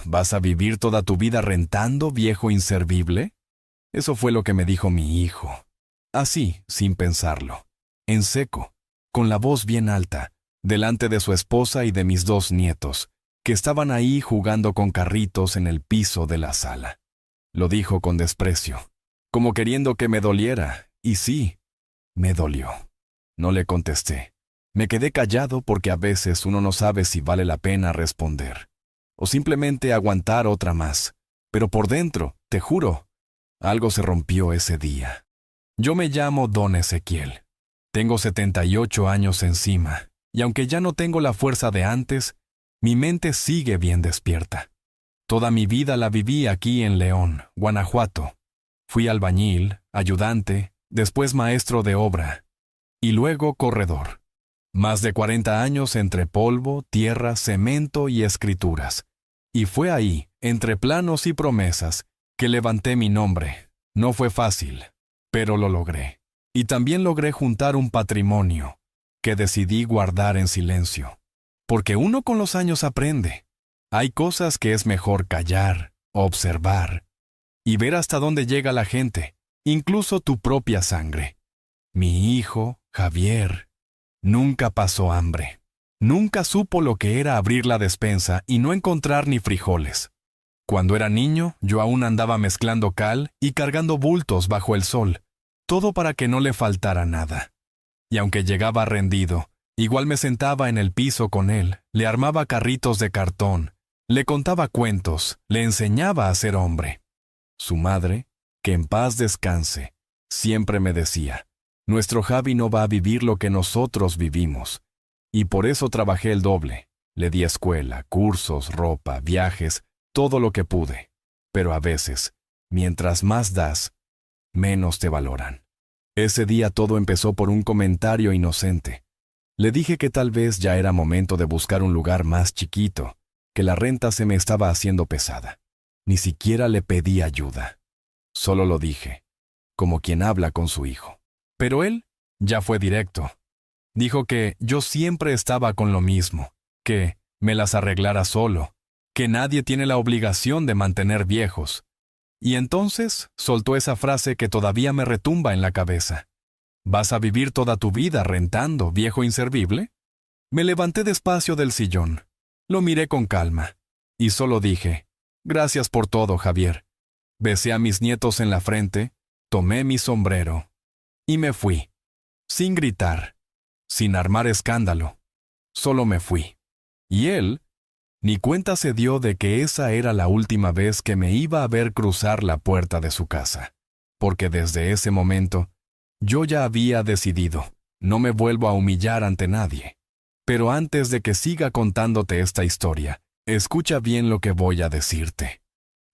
¿vas a vivir toda tu vida rentando, viejo inservible? Eso fue lo que me dijo mi hijo. Así, sin pensarlo, en seco, con la voz bien alta, delante de su esposa y de mis 2 nietos, que estaban ahí jugando con carritos en el piso de la sala. Lo dijo con desprecio, como queriendo que me doliera, y sí, me dolió. No le contesté. Me quedé callado porque a veces uno no sabe si vale la pena responder, o simplemente aguantar otra más. Pero por dentro, te juro, algo se rompió ese día. Yo me llamo Don Ezequiel. Tengo 78 años encima, y aunque ya no tengo la fuerza de antes, mi mente sigue bien despierta. Toda mi vida la viví aquí en León, Guanajuato. Fui albañil, ayudante, después maestro de obra, y luego corredor. Más de 40 años entre polvo, tierra, cemento y escrituras. Y fue ahí, entre planos y promesas, que levanté mi nombre. No fue fácil, pero lo logré. Y también logré juntar un patrimonio que decidí guardar en silencio. Porque uno con los años aprende. Hay cosas que es mejor callar, observar y ver hasta dónde llega la gente, incluso tu propia sangre. Mi hijo, Javier, nunca pasó hambre. Nunca supo lo que era abrir la despensa y no encontrar ni frijoles. Cuando era niño, yo aún andaba mezclando cal y cargando bultos bajo el sol, todo para que no le faltara nada. Y aunque llegaba rendido, igual me sentaba en el piso con él, le armaba carritos de cartón, le contaba cuentos, le enseñaba a ser hombre. Su madre, que en paz descanse, siempre me decía, nuestro Javi no va a vivir lo que nosotros vivimos. Y por eso trabajé el doble. Le di escuela, cursos, ropa, viajes, todo lo que pude. Pero a veces, mientras más das, menos te valoran. Ese día todo empezó por un comentario inocente. Le dije que tal vez ya era momento de buscar un lugar más chiquito, que la renta se me estaba haciendo pesada. Ni siquiera le pedí ayuda. Solo lo dije, como quien habla con su hijo. Pero él ya fue directo. Dijo que yo siempre estaba con lo mismo, que me las arreglara solo, que nadie tiene la obligación de mantener viejos. Y entonces soltó esa frase que todavía me retumba en la cabeza. ¿Vas a vivir toda tu vida rentando, viejo inservible? Me levanté despacio del sillón, lo miré con calma, y solo dije, gracias por todo, Javier. Besé a mis nietos en la frente, tomé mi sombrero, y me fui, sin gritar, sin armar escándalo. Solo me fui. Y él ni cuenta se dio de que esa era la última vez que me iba a ver cruzar la puerta de su casa, porque desde ese momento yo ya había decidido, no me vuelvo a humillar ante nadie. Pero antes de que siga contándote esta historia, escucha bien lo que voy a decirte.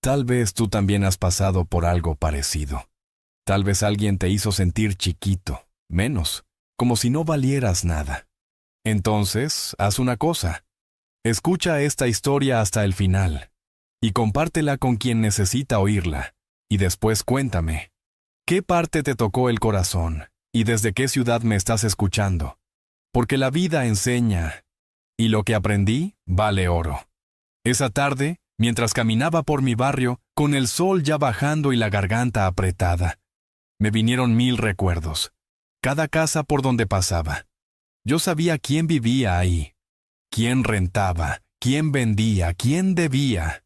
Tal vez tú también has pasado por algo parecido. Tal vez alguien te hizo sentir chiquito, menos, como si no valieras nada. Entonces, haz una cosa. Escucha esta historia hasta el final y compártela con quien necesita oírla. Y después cuéntame, ¿qué parte te tocó el corazón y desde qué ciudad me estás escuchando? Porque la vida enseña, y lo que aprendí vale oro. Esa tarde, mientras caminaba por mi barrio, con el sol ya bajando y la garganta apretada, me vinieron 1000 recuerdos. Cada casa por donde pasaba. Yo sabía quién vivía ahí, quién rentaba, quién vendía, quién debía.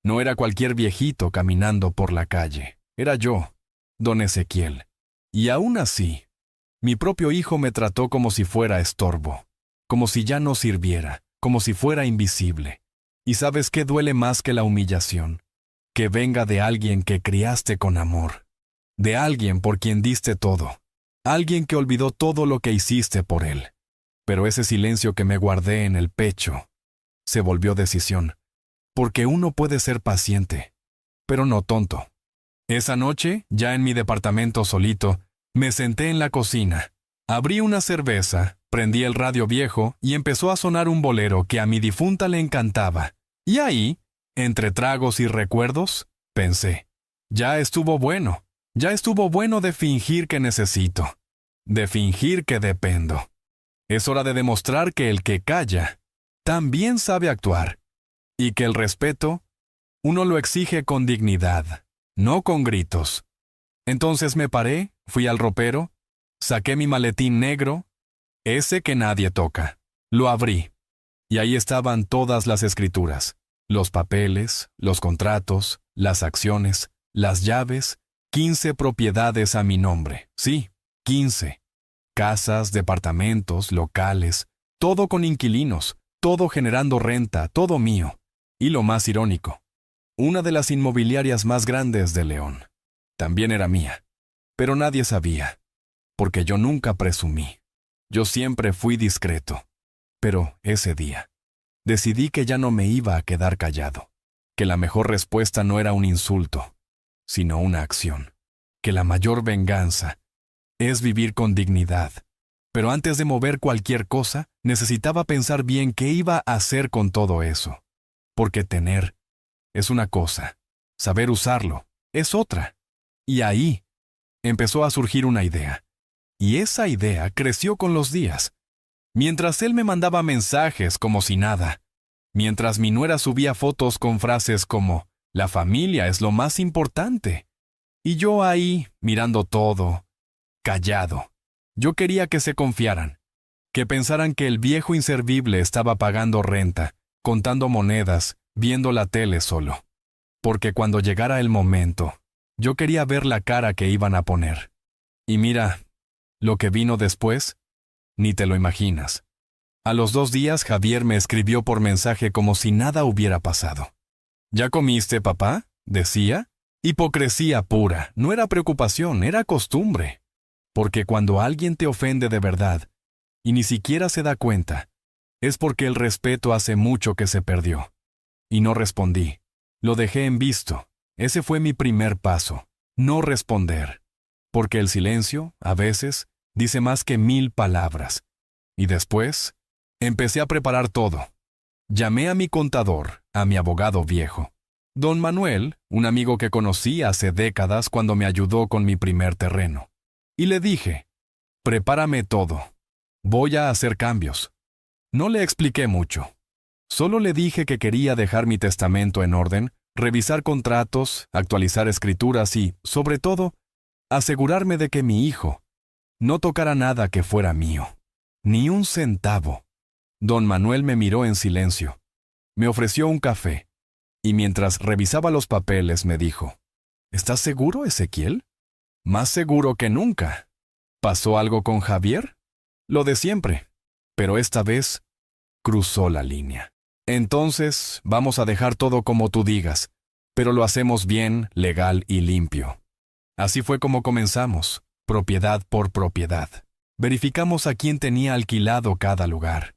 No era cualquier viejito caminando por la calle. Era yo, don Ezequiel. Y aún así, mi propio hijo me trató como si fuera estorbo, como si ya no sirviera, como si fuera invisible. ¿Y sabes qué duele más que la humillación? Que venga de alguien que criaste con amor, de alguien por quien diste todo, alguien que olvidó todo lo que hiciste por él. Pero ese silencio que me guardé en el pecho se volvió decisión, porque uno puede ser paciente, pero no tonto. Esa noche, ya en mi departamento solito, me senté en la cocina, abrí una cerveza, prendí el radio viejo y empezó a sonar un bolero que a mi difunta le encantaba. Y ahí, entre tragos y recuerdos, pensé, ya estuvo bueno de fingir que necesito, de fingir que dependo. Es hora de demostrar que el que calla también sabe actuar, y que el respeto Uno lo exige con dignidad, no con gritos. Entonces me paré, fui al ropero, saqué mi maletín negro, ese que nadie toca. Lo abrí. Y ahí estaban todas las escrituras, los papeles, los contratos, las acciones, las llaves, 15 propiedades a mi nombre. Sí, 15. Casas, departamentos, locales, todo con inquilinos, todo generando renta, todo mío. Y lo más irónico, una de las inmobiliarias más grandes de León. También era mía. Pero nadie sabía, porque yo nunca presumí. Yo siempre fui discreto. Pero ese día, decidí que ya no me iba a quedar callado, que la mejor respuesta no era un insulto, sino una acción, que la mayor venganza es vivir con dignidad. Pero antes de mover cualquier cosa, necesitaba pensar bien qué iba a hacer con todo eso. Porque tener es una cosa, saber usarlo es otra. Y ahí empezó a surgir una idea. Y esa idea creció con los días. Mientras él me mandaba mensajes como si nada, mientras mi nuera subía fotos con frases como, la familia es lo más importante. Y yo ahí, mirando todo, callado. Yo quería que se confiaran, que pensaran que el viejo inservible estaba pagando renta, contando monedas, viendo la tele solo. Porque cuando llegara el momento, yo quería ver la cara que iban a poner. Y mira, lo que vino después, ni te lo imaginas. A los 2 días Javier me escribió por mensaje como si nada hubiera pasado. ¿Ya comiste, papá?, decía. Hipocresía pura, no era preocupación, era costumbre. Porque cuando alguien te ofende de verdad, y ni siquiera se da cuenta, es porque el respeto hace mucho que se perdió. Y no respondí. Lo dejé en visto. Ese fue mi primer paso. No responder. Porque el silencio, a veces, dice más que 1000 palabras. Y después, empecé a preparar todo. Llamé a mi contador, a mi abogado viejo. Don Manuel, un amigo que conocí hace décadas cuando me ayudó con mi primer terreno. Y le dije, prepárame todo. Voy a hacer cambios. No le expliqué mucho. Solo le dije que quería dejar mi testamento en orden, revisar contratos, actualizar escrituras y, sobre todo, asegurarme de que mi hijo no tocara nada que fuera mío. Ni un centavo. Don Manuel me miró en silencio. Me ofreció un café. Y mientras revisaba los papeles me dijo, ¿estás seguro, Ezequiel? Más seguro que nunca. ¿Pasó algo con Javier? Lo de siempre. Pero esta vez cruzó la línea. Entonces, vamos a dejar todo como tú digas, pero lo hacemos bien, legal y limpio. Así fue como comenzamos, propiedad por propiedad. Verificamos a quién tenía alquilado cada lugar,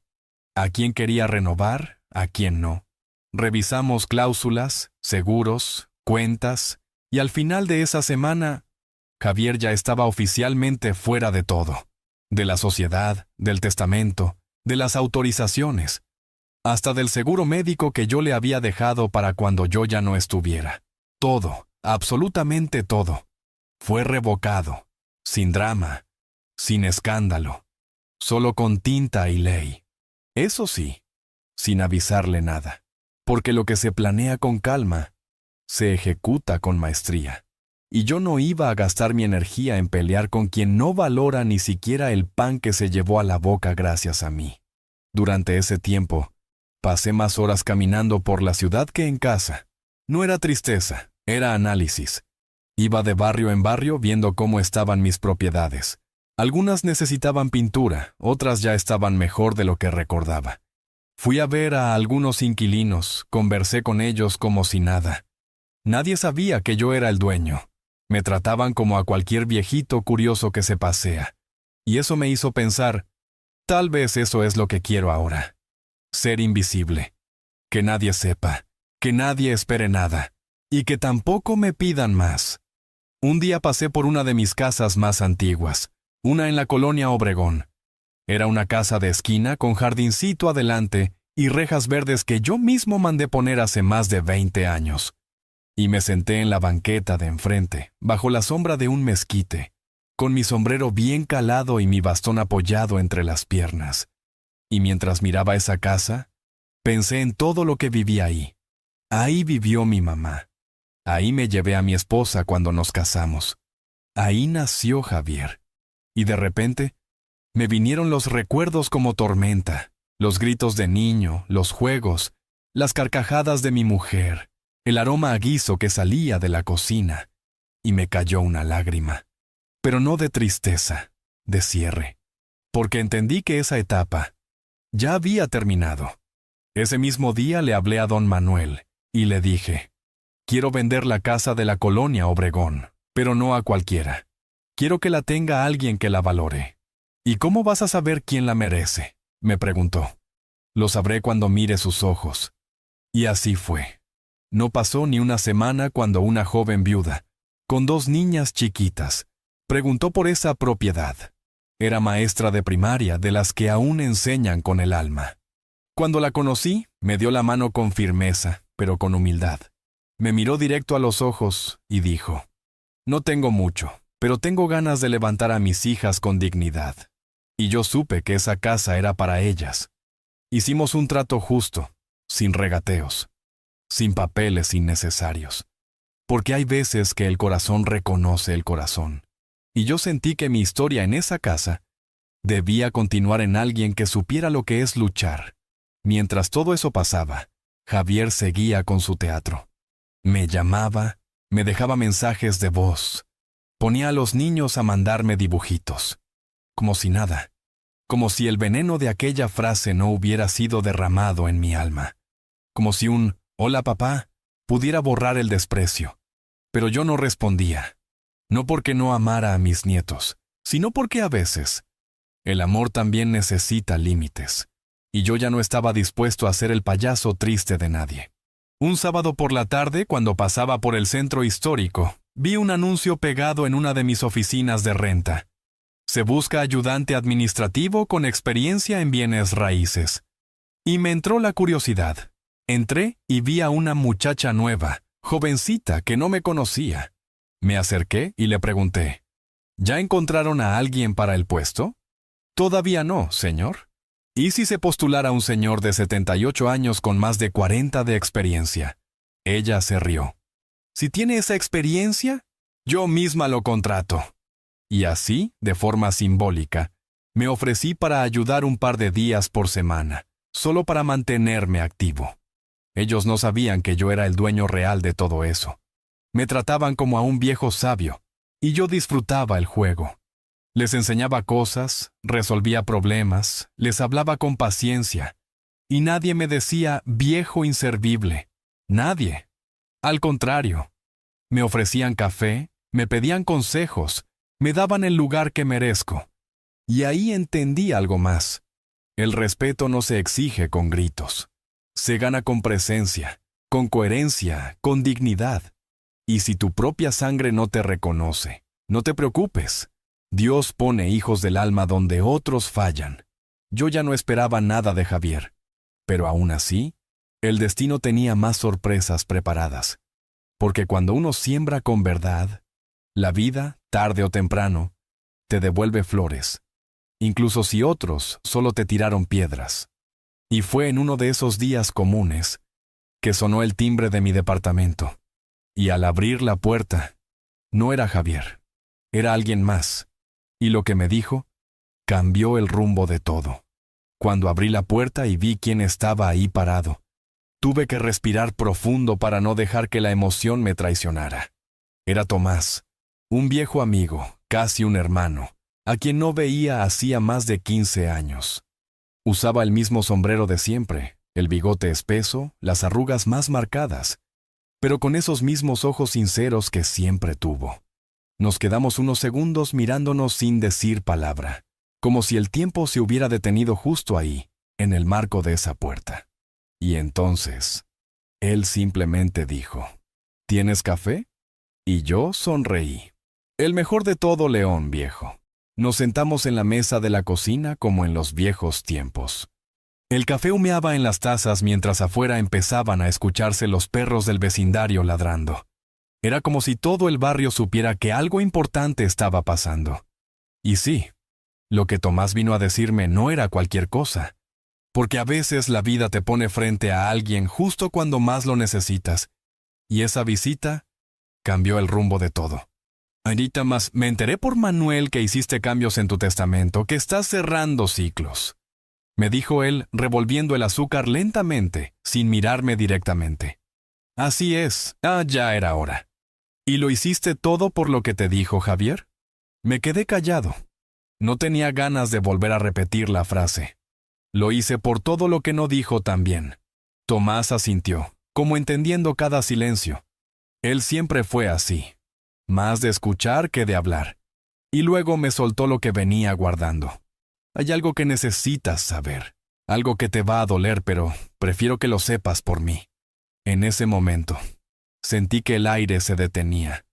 a quién quería renovar, a quién no. Revisamos cláusulas, seguros, cuentas, y al final de esa semana, Javier ya estaba oficialmente fuera de todo. De la sociedad, del testamento, de las autorizaciones, hasta del seguro médico que yo le había dejado para cuando yo ya no estuviera. Todo, absolutamente todo, fue revocado, sin drama, sin escándalo, solo con tinta y ley. Eso sí, sin avisarle nada, porque lo que se planea con calma, se ejecuta con maestría. Y yo no iba a gastar mi energía en pelear con quien no valora ni siquiera el pan que se llevó a la boca gracias a mí. Durante ese tiempo, pasé más horas caminando por la ciudad que en casa. No era tristeza, era análisis. Iba de barrio en barrio viendo cómo estaban mis propiedades. Algunas necesitaban pintura, otras ya estaban mejor de lo que recordaba. Fui a ver a algunos inquilinos, conversé con ellos como si nada. Nadie sabía que yo era el dueño. Me trataban como a cualquier viejito curioso que se pasea. Y eso me hizo pensar, tal vez eso es lo que quiero ahora. Ser invisible. Que nadie sepa. Que nadie espere nada. Y que tampoco me pidan más. Un día pasé por una de mis casas más antiguas. Una en la colonia Obregón. Era una casa de esquina con jardincito adelante y rejas verdes que yo mismo mandé poner hace más de 20 años. Y me senté en la banqueta de enfrente, bajo la sombra de un mezquite, con mi sombrero bien calado y mi bastón apoyado entre las piernas. Y mientras miraba esa casa, pensé en todo lo que vivía ahí. Ahí vivió mi mamá. Ahí me llevé a mi esposa cuando nos casamos. Ahí nació Javier. Y de repente, me vinieron los recuerdos como tormenta, los gritos de niño, los juegos, las carcajadas de mi mujer, el aroma a guiso que salía de la cocina, y me cayó una lágrima. Pero no de tristeza, de cierre, porque entendí que esa etapa ya había terminado. Ese mismo día le hablé a don Manuel y le dije, quiero vender la casa de la colonia Obregón, pero no a cualquiera. Quiero que la tenga alguien que la valore. ¿Y cómo vas a saber quién la merece?, me preguntó. Lo sabré cuando mire sus ojos. Y así fue. No pasó ni una semana cuando una joven viuda, con 2 niñas chiquitas, preguntó por esa propiedad. Era maestra de primaria, de las que aún enseñan con el alma. Cuando la conocí, me dio la mano con firmeza, pero con humildad. Me miró directo a los ojos y dijo, no tengo mucho, pero tengo ganas de levantar a mis hijas con dignidad. Y yo supe que esa casa era para ellas. Hicimos un trato justo, sin regateos, sin papeles innecesarios. Porque hay veces que el corazón reconoce el corazón. Y yo sentí que mi historia en esa casa debía continuar en alguien que supiera lo que es luchar. Mientras todo eso pasaba, Javier seguía con su teatro. Me llamaba, me dejaba mensajes de voz, ponía a los niños a mandarme dibujitos. Como si nada, como si el veneno de aquella frase no hubiera sido derramado en mi alma. Como si un «Hola papá» pudiera borrar el desprecio. Pero yo no respondía. No porque no amara a mis nietos, sino porque a veces el amor también necesita límites. Y yo ya no estaba dispuesto a ser el payaso triste de nadie. Un sábado por la tarde, cuando pasaba por el centro histórico, vi un anuncio pegado en una de mis oficinas de renta. Se busca ayudante administrativo con experiencia en bienes raíces. Y me entró la curiosidad. Entré y vi a una muchacha nueva, jovencita que no me conocía. Me acerqué y le pregunté, ¿ya encontraron a alguien para el puesto? Todavía no, señor. ¿Y si se postulara un señor de 78 años con más de 40 de experiencia? Ella se rió. Si tiene esa experiencia, yo misma lo contrato. Y así, de forma simbólica, me ofrecí para ayudar un par de días por semana, solo para mantenerme activo. Ellos no sabían que yo era el dueño real de todo eso. Me trataban como a un viejo sabio, y yo disfrutaba el juego. Les enseñaba cosas, resolvía problemas, les hablaba con paciencia, y nadie me decía viejo inservible. Nadie. Al contrario, me ofrecían café, me pedían consejos, me daban el lugar que merezco. Y ahí entendí algo más. El respeto no se exige con gritos. Se gana con presencia, con coherencia, con dignidad. Y si tu propia sangre no te reconoce, no te preocupes. Dios pone hijos del alma donde otros fallan. Yo ya no esperaba nada de Javier. Pero aún así, el destino tenía más sorpresas preparadas. Porque cuando uno siembra con verdad, la vida, tarde o temprano, te devuelve flores, incluso si otros solo te tiraron piedras. Y fue en uno de esos días comunes que sonó el timbre de mi departamento. Y al abrir la puerta, no era Javier, era alguien más. Y lo que me dijo cambió el rumbo de todo. Cuando abrí la puerta y vi quién estaba ahí parado, tuve que respirar profundo para no dejar que la emoción me traicionara. Era Tomás, un viejo amigo, casi un hermano, a quien no veía hacía más de 15 años. Usaba el mismo sombrero de siempre, el bigote espeso, las arrugas más marcadas, pero con esos mismos ojos sinceros que siempre tuvo. Nos quedamos unos segundos mirándonos sin decir palabra, como si el tiempo se hubiera detenido justo ahí, en el marco de esa puerta. Y entonces, él simplemente dijo, ¿tienes café? Y yo sonreí. El mejor de todo, León viejo. Nos sentamos en la mesa de la cocina como en los viejos tiempos. El café humeaba en las tazas mientras afuera empezaban a escucharse los perros del vecindario ladrando. Era como si todo el barrio supiera que algo importante estaba pasando. Y sí, lo que Tomás vino a decirme no era cualquier cosa. Porque a veces la vida te pone frente a alguien justo cuando más lo necesitas. Y esa visita cambió el rumbo de todo. Anita, más me enteré por Manuel que hiciste cambios en tu testamento, que estás cerrando ciclos. Me dijo él, revolviendo el azúcar lentamente, sin mirarme directamente. Así es, ya era hora. ¿Y lo hiciste todo por lo que te dijo Javier? Me quedé callado. No tenía ganas de volver a repetir la frase. Lo hice por todo lo que no dijo también. Tomás asintió, como entendiendo cada silencio. Él siempre fue así, más de escuchar que de hablar. Y luego me soltó lo que venía guardando. Hay algo que necesitas saber, algo que te va a doler, pero prefiero que lo sepas por mí. En ese momento, sentí que el aire se detenía.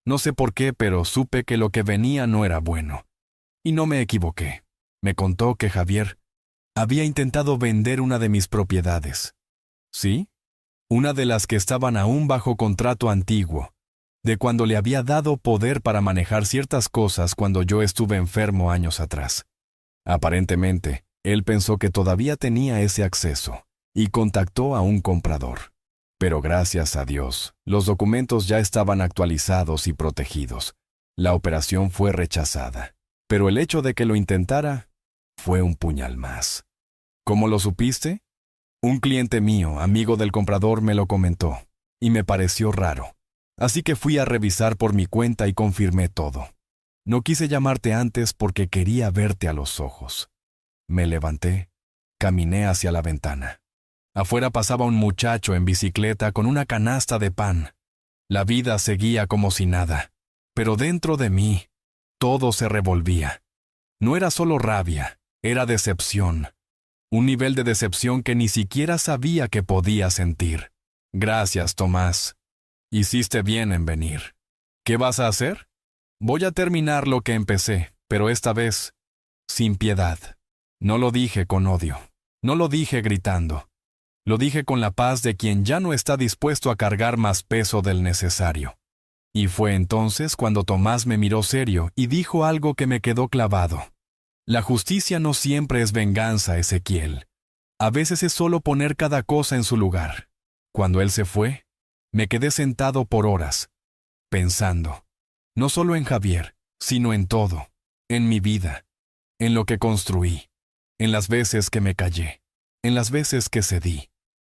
No sé por qué, pero supe que lo que venía no era bueno. Y no me equivoqué. Me contó que Javier había intentado vender una de mis propiedades. ¿Sí? Una de las que estaban aún bajo contrato antiguo, de cuando le había dado poder para manejar ciertas cosas cuando yo estuve enfermo años atrás. Aparentemente, él pensó que todavía tenía ese acceso, y contactó a un comprador. Pero gracias a Dios, los documentos ya estaban actualizados y protegidos. La operación fue rechazada, pero el hecho de que lo intentara fue un puñal más. ¿Cómo lo supiste? Un cliente mío, amigo del comprador, me lo comentó, y me pareció raro. Así que fui a revisar por mi cuenta y confirmé todo. No quise llamarte antes porque quería verte a los ojos. Me levanté, caminé hacia la ventana. Afuera pasaba un muchacho en bicicleta con una canasta de pan. La vida seguía como si nada, pero dentro de mí, todo se revolvía. No era solo rabia, era decepción. Un nivel de decepción que ni siquiera sabía que podía sentir. Gracias, Tomás. Hiciste bien en venir. ¿Qué vas a hacer? Voy a terminar lo que empecé, pero esta vez, sin piedad. No lo dije con odio. No lo dije gritando. Lo dije con la paz de quien ya no está dispuesto a cargar más peso del necesario. Y fue entonces cuando Tomás me miró serio y dijo algo que me quedó clavado. La justicia no siempre es venganza, Ezequiel. A veces es solo poner cada cosa en su lugar. Cuando él se fue, me quedé sentado por horas, pensando, no solo en Javier, sino en todo, en mi vida, en lo que construí, en las veces que me callé, en las veces que cedí.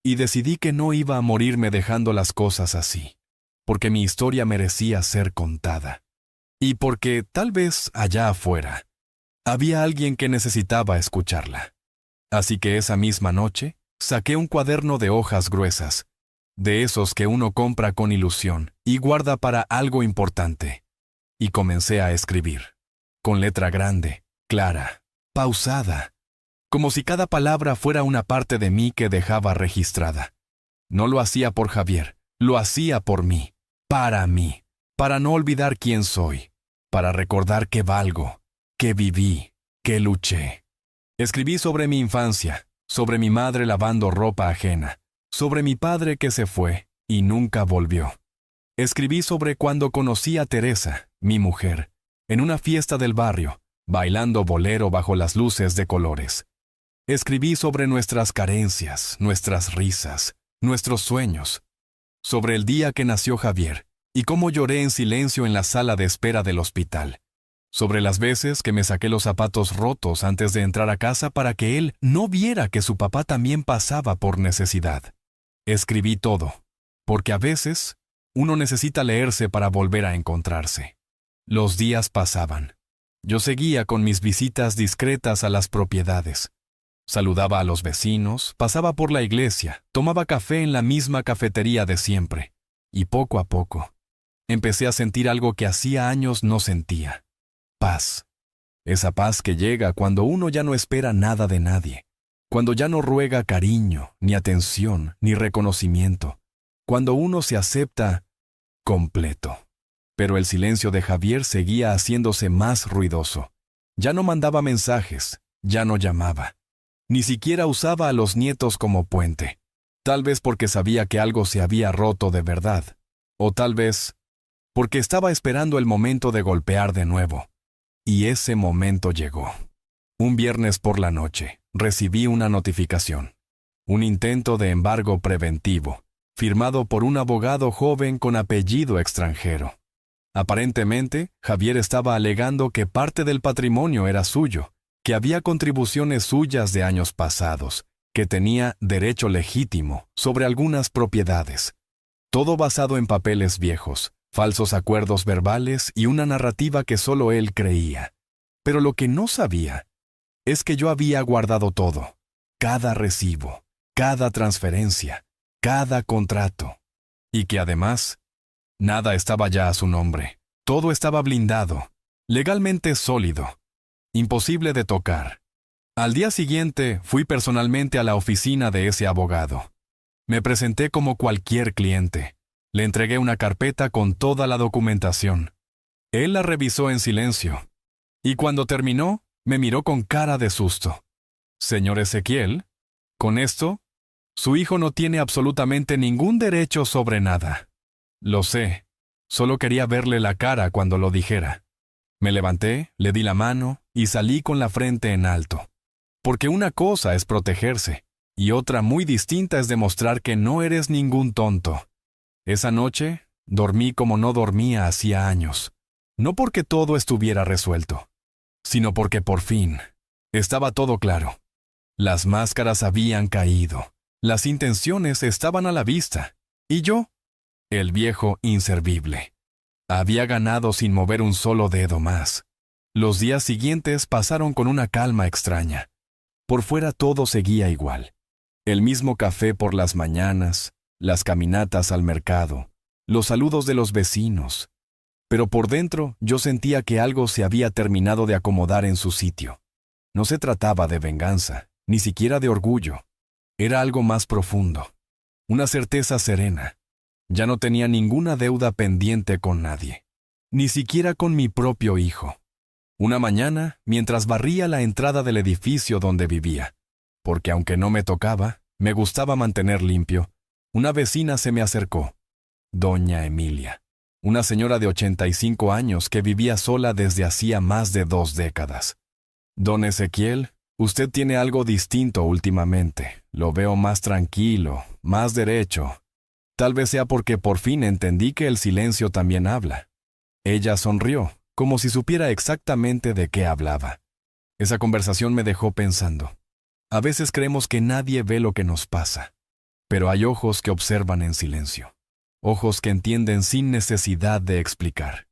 Y decidí que no iba a morirme dejando las cosas así, porque mi historia merecía ser contada. Y porque, tal vez allá afuera, había alguien que necesitaba escucharla. Así que esa misma noche, saqué un cuaderno de hojas gruesas, de esos que uno compra con ilusión y guarda para algo importante. Y comencé a escribir, con letra grande, clara, pausada, como si cada palabra fuera una parte de mí que dejaba registrada. No lo hacía por Javier, lo hacía por mí, para no olvidar quién soy, para recordar que valgo, que viví, que luché. Escribí sobre mi infancia, sobre mi madre lavando ropa ajena, sobre mi padre que se fue y nunca volvió. Escribí sobre cuando conocí a Teresa, mi mujer, en una fiesta del barrio, bailando bolero bajo las luces de colores. Escribí sobre nuestras carencias, nuestras risas, nuestros sueños, sobre el día que nació Javier y cómo lloré en silencio en la sala de espera del hospital, sobre las veces que me saqué los zapatos rotos antes de entrar a casa para que él no viera que su papá también pasaba por necesidad. Escribí todo, porque a veces uno necesita leerse para volver a encontrarse. Los días pasaban. Yo seguía con mis visitas discretas a las propiedades. Saludaba a los vecinos, pasaba por la iglesia, tomaba café en la misma cafetería de siempre. Y poco a poco, empecé a sentir algo que hacía años no sentía. Paz. Esa paz que llega cuando uno ya no espera nada de nadie. Cuando ya no ruega cariño, ni atención, ni reconocimiento. Cuando uno se acepta completo. Pero el silencio de Javier seguía haciéndose más ruidoso. Ya no mandaba mensajes, ya no llamaba. Ni siquiera usaba a los nietos como puente. Tal vez porque sabía que algo se había roto de verdad. O tal vez porque estaba esperando el momento de golpear de nuevo. Y ese momento llegó. Un viernes por la noche, recibí una notificación. Un intento de embargo preventivo, firmado por un abogado joven con apellido extranjero. Aparentemente, Javier estaba alegando que parte del patrimonio era suyo, que había contribuciones suyas de años pasados, que tenía derecho legítimo sobre algunas propiedades. Todo basado en papeles viejos, falsos acuerdos verbales y una narrativa que solo él creía. Pero lo que no sabía es que yo había guardado todo, cada recibo, cada transferencia, cada contrato, y que además, nada estaba ya a su nombre. Todo estaba blindado, legalmente sólido, imposible de tocar. Al día siguiente fui personalmente a la oficina de ese abogado. Me presenté como cualquier cliente. Le entregué una carpeta con toda la documentación. Él la revisó en silencio, y cuando terminó, me miró con cara de susto. Señor Ezequiel, con esto, su hijo no tiene absolutamente ningún derecho sobre nada. Lo sé, solo quería verle la cara cuando lo dijera. Me levanté, le di la mano y salí con la frente en alto. Porque una cosa es protegerse, y otra muy distinta es demostrar que no eres ningún tonto. Esa noche, dormí como no dormía hacía años. No porque todo estuviera resuelto, sino porque por fin estaba todo claro. Las máscaras habían caído, las intenciones estaban a la vista, y yo, el viejo inservible, había ganado sin mover un solo dedo más. Los días siguientes pasaron con una calma extraña. Por fuera todo seguía igual. El mismo café por las mañanas, las caminatas al mercado, los saludos de los vecinos. Pero por dentro yo sentía que algo se había terminado de acomodar en su sitio. No se trataba de venganza, ni siquiera de orgullo. Era algo más profundo. Una certeza serena. Ya no tenía ninguna deuda pendiente con nadie, ni siquiera con mi propio hijo. Una mañana, mientras barría la entrada del edificio donde vivía, porque aunque no me tocaba, me gustaba mantener limpio, una vecina se me acercó. Doña Emilia, una señora de 85 años que vivía sola desde hacía más de 2 décadas. Don Ezequiel, usted tiene algo distinto últimamente. Lo veo más tranquilo, más derecho. Tal vez sea porque por fin entendí que el silencio también habla. Ella sonrió, como si supiera exactamente de qué hablaba. Esa conversación me dejó pensando. A veces creemos que nadie ve lo que nos pasa, pero hay ojos que observan en silencio, ojos que entienden sin necesidad de explicar.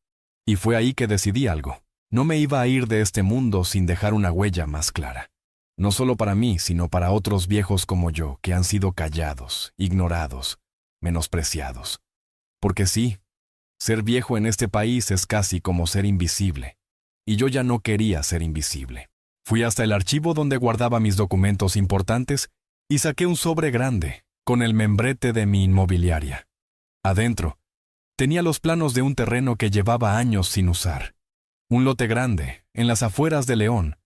Y fue ahí que decidí algo. No me iba a ir de este mundo sin dejar una huella más clara. No solo para mí, sino para otros viejos como yo, que han sido callados, ignorados, menospreciados. Porque sí, ser viejo en este país es casi como ser invisible. Y yo ya no quería ser invisible. Fui hasta el archivo donde guardaba mis documentos importantes y saqué un sobre grande, con el membrete de mi inmobiliaria. Adentro, tenía los planos de un terreno que llevaba años sin usar. Un lote grande, en las afueras de León,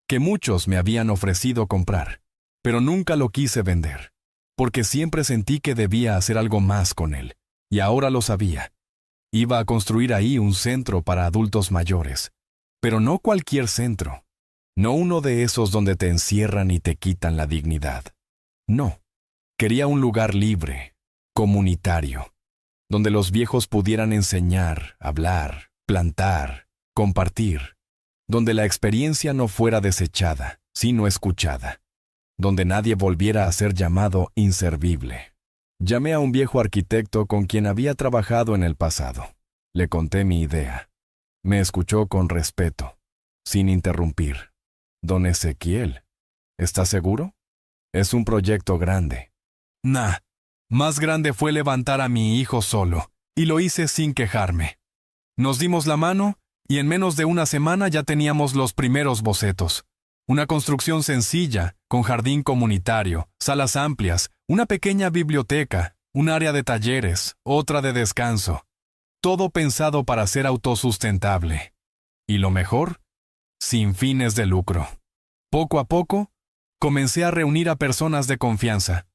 que muchos me habían ofrecido comprar, pero nunca lo quise vender, porque siempre sentí que debía hacer algo más con él, y ahora lo sabía. Iba a construir ahí un centro para adultos mayores, pero no cualquier centro, no uno de esos donde te encierran y te quitan la dignidad. No, quería un lugar libre, comunitario, donde los viejos pudieran enseñar, hablar, plantar, compartir, donde la experiencia no fuera desechada, sino escuchada, donde nadie volviera a ser llamado inservible. Llamé a un viejo arquitecto con quien había trabajado en el pasado. Le conté mi idea. Me escuchó con respeto, sin interrumpir. Don Ezequiel, ¿está seguro? Es un proyecto grande. Más grande fue levantar a mi hijo solo, y lo hice sin quejarme. Nos dimos la mano, y en menos de una semana ya teníamos los primeros bocetos. Una construcción sencilla, con jardín comunitario, salas amplias, una pequeña biblioteca, un área de talleres, otra de descanso. Todo pensado para ser autosustentable. Y lo mejor, sin fines de lucro. Poco a poco, comencé a reunir a personas de confianza.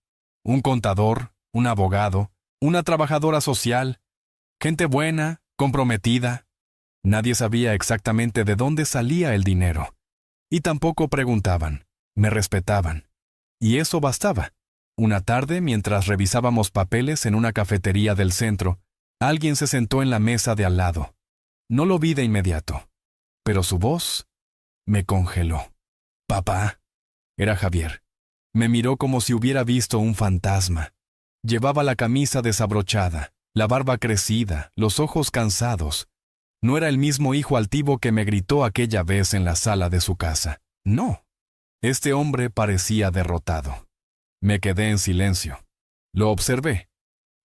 Un contador, un abogado, una trabajadora social, gente buena, comprometida. Nadie sabía exactamente de dónde salía el dinero. Y tampoco preguntaban. Me respetaban. Y eso bastaba. Una tarde, mientras revisábamos papeles en una cafetería del centro, alguien se sentó en la mesa de al lado. No lo vi de inmediato, pero su voz me congeló. «Papá». Era Javier. Me miró como si hubiera visto un fantasma. Llevaba la camisa desabrochada, la barba crecida, los ojos cansados. No era el mismo hijo altivo que me gritó aquella vez en la sala de su casa. No. Este hombre parecía derrotado. Me quedé en silencio. Lo observé.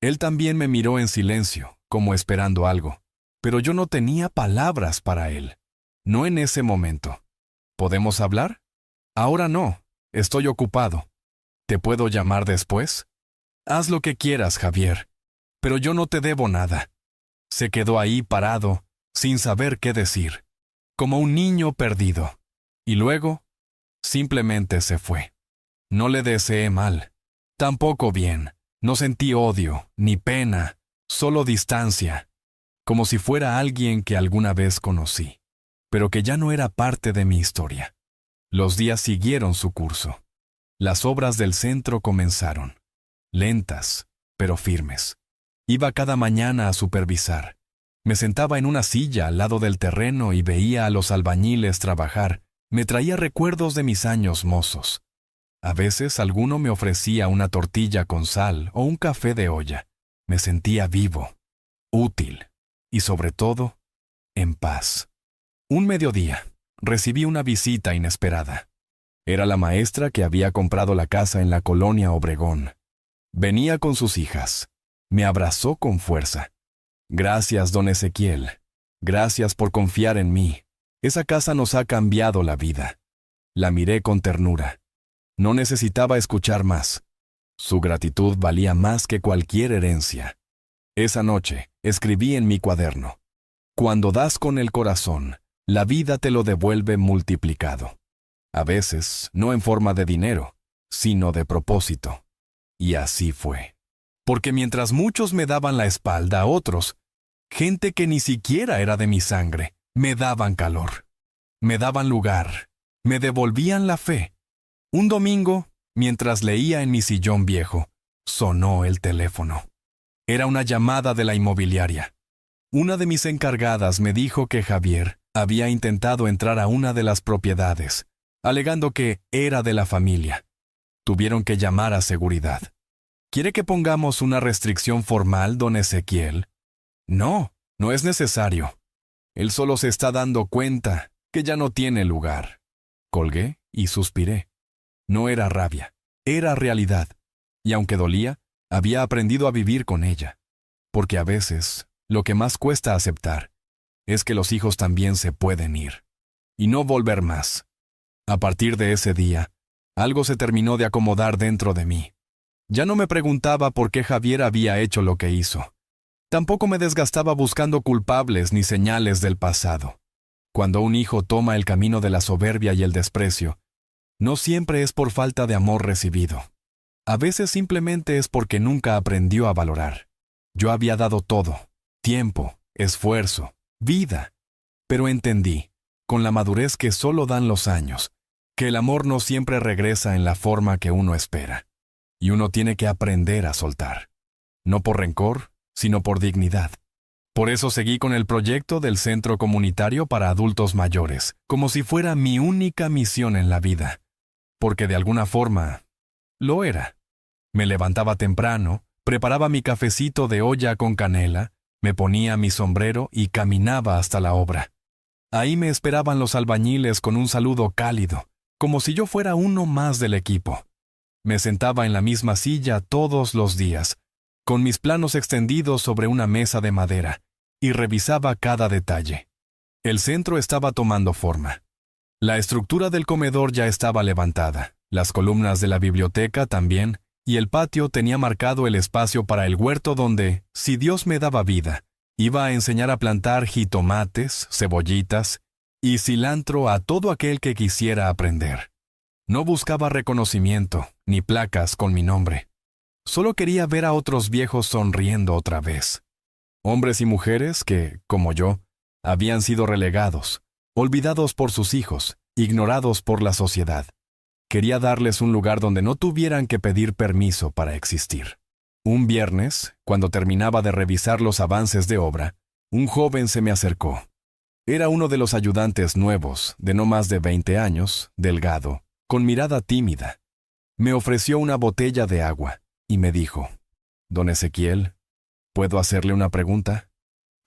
Él también me miró en silencio, como esperando algo. Pero yo no tenía palabras para él. No en ese momento. ¿Podemos hablar? Ahora no. Estoy ocupado. ¿Te puedo llamar después? Haz lo que quieras, Javier. Pero yo no te debo nada. Se quedó ahí parado, sin saber qué decir, como un niño perdido. Y luego, simplemente se fue. No le deseé mal. Tampoco bien. No sentí odio, ni pena, solo distancia, como si fuera alguien que alguna vez conocí, pero que ya no era parte de mi historia. Los días siguieron su curso. Las obras del centro comenzaron, lentas, pero firmes. Iba cada mañana a supervisar. Me sentaba en una silla al lado del terreno y veía a los albañiles trabajar. Me traía recuerdos de mis años mozos. A veces alguno me ofrecía una tortilla con sal o un café de olla. Me sentía vivo, útil y sobre todo, en paz. Un mediodía, recibí una visita inesperada. Era la maestra que había comprado la casa en la colonia Obregón. Venía con sus hijas. Me abrazó con fuerza. Gracias, don Ezequiel. Gracias por confiar en mí. Esa casa nos ha cambiado la vida. La miré con ternura. No necesitaba escuchar más. Su gratitud valía más que cualquier herencia. Esa noche, escribí en mi cuaderno: cuando das con el corazón, la vida te lo devuelve multiplicado. A veces, no en forma de dinero, sino de propósito. Y así fue. Porque mientras muchos me daban la espalda a otros, gente que ni siquiera era de mi sangre, me daban calor, me daban lugar, me devolvían la fe. Un domingo, mientras leía en mi sillón viejo, sonó el teléfono. Era una llamada de la inmobiliaria. Una de mis encargadas me dijo que Javier había intentado entrar a una de las propiedades, alegando que era de la familia. Tuvieron que llamar a seguridad. ¿Quiere que pongamos una restricción formal, don Ezequiel? No, no es necesario. Él solo se está dando cuenta que ya no tiene lugar. Colgué y suspiré. No era rabia, era realidad. Y aunque dolía, había aprendido a vivir con ella. Porque a veces, lo que más cuesta aceptar es que los hijos también se pueden ir. Y no volver más. A partir de ese día, algo se terminó de acomodar dentro de mí. Ya no me preguntaba por qué Javier había hecho lo que hizo. Tampoco me desgastaba buscando culpables ni señales del pasado. Cuando un hijo toma el camino de la soberbia y el desprecio, no siempre es por falta de amor recibido. A veces simplemente es porque nunca aprendió a valorar. Yo había dado todo, tiempo, esfuerzo, vida. Pero entendí, con la madurez que solo dan los años, que el amor no siempre regresa en la forma que uno espera. Y uno tiene que aprender a soltar. No por rencor, sino por dignidad. Por eso seguí con el proyecto del Centro Comunitario para Adultos Mayores, como si fuera mi única misión en la vida. Porque de alguna forma, lo era. Me levantaba temprano, preparaba mi cafecito de olla con canela, me ponía mi sombrero y caminaba hasta la obra. Ahí me esperaban los albañiles con un saludo cálido, como si yo fuera uno más del equipo. Me sentaba en la misma silla todos los días, con mis planos extendidos sobre una mesa de madera, y revisaba cada detalle. El centro estaba tomando forma. La estructura del comedor ya estaba levantada, las columnas de la biblioteca también, y el patio tenía marcado el espacio para el huerto donde, si Dios me daba vida, iba a enseñar a plantar jitomates, cebollitas y cilantro a todo aquel que quisiera aprender. No buscaba reconocimiento, ni placas con mi nombre. Solo quería ver a otros viejos sonriendo otra vez. Hombres y mujeres que, como yo, habían sido relegados, olvidados por sus hijos, ignorados por la sociedad. Quería darles un lugar donde no tuvieran que pedir permiso para existir. Un viernes, cuando terminaba de revisar los avances de obra, un joven se me acercó. Era uno de los ayudantes nuevos, de no más de 20 años, delgado, con mirada tímida. Me ofreció una botella de agua y me dijo: «Don Ezequiel, ¿puedo hacerle una pregunta?».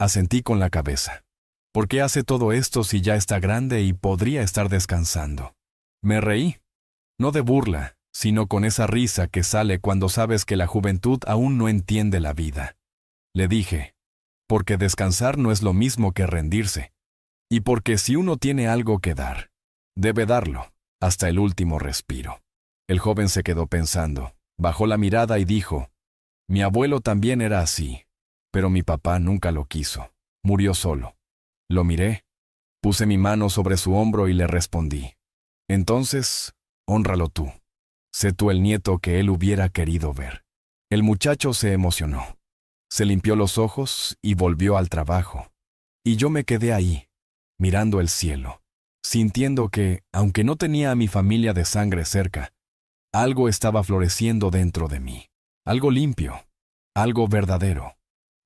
Asentí con la cabeza. ¿Por qué hace todo esto si ya está grande y podría estar descansando? Me reí, no de burla, sino con esa risa que sale cuando sabes que la juventud aún no entiende la vida. Le dije: «Porque descansar no es lo mismo que rendirse, y porque si uno tiene algo que dar, debe darlo, hasta el último respiro». El joven se quedó pensando, bajó la mirada y dijo: «Mi abuelo también era así, pero mi papá nunca lo quiso, murió solo». Lo miré, puse mi mano sobre su hombro y le respondí: «Entonces, hónralo tú. Sé tú el nieto que él hubiera querido ver». El muchacho se emocionó. Se limpió los ojos y volvió al trabajo. Y yo me quedé ahí, mirando el cielo, sintiendo que, aunque no tenía a mi familia de sangre cerca, algo estaba floreciendo dentro de mí. Algo limpio, algo verdadero.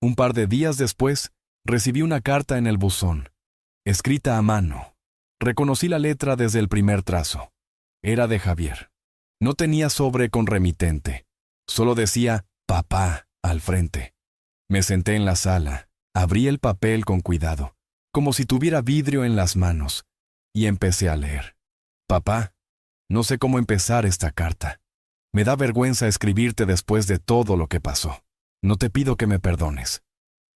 Un par de días después, recibí una carta en el buzón, escrita a mano. Reconocí la letra desde el primer trazo. Era de Javier. No tenía sobre con remitente. Solo decía «Papá» al frente. Me senté en la sala, abrí el papel con cuidado, como si tuviera vidrio en las manos, y empecé a leer. «Papá, no sé cómo empezar esta carta. Me da vergüenza escribirte después de todo lo que pasó. No te pido que me perdones.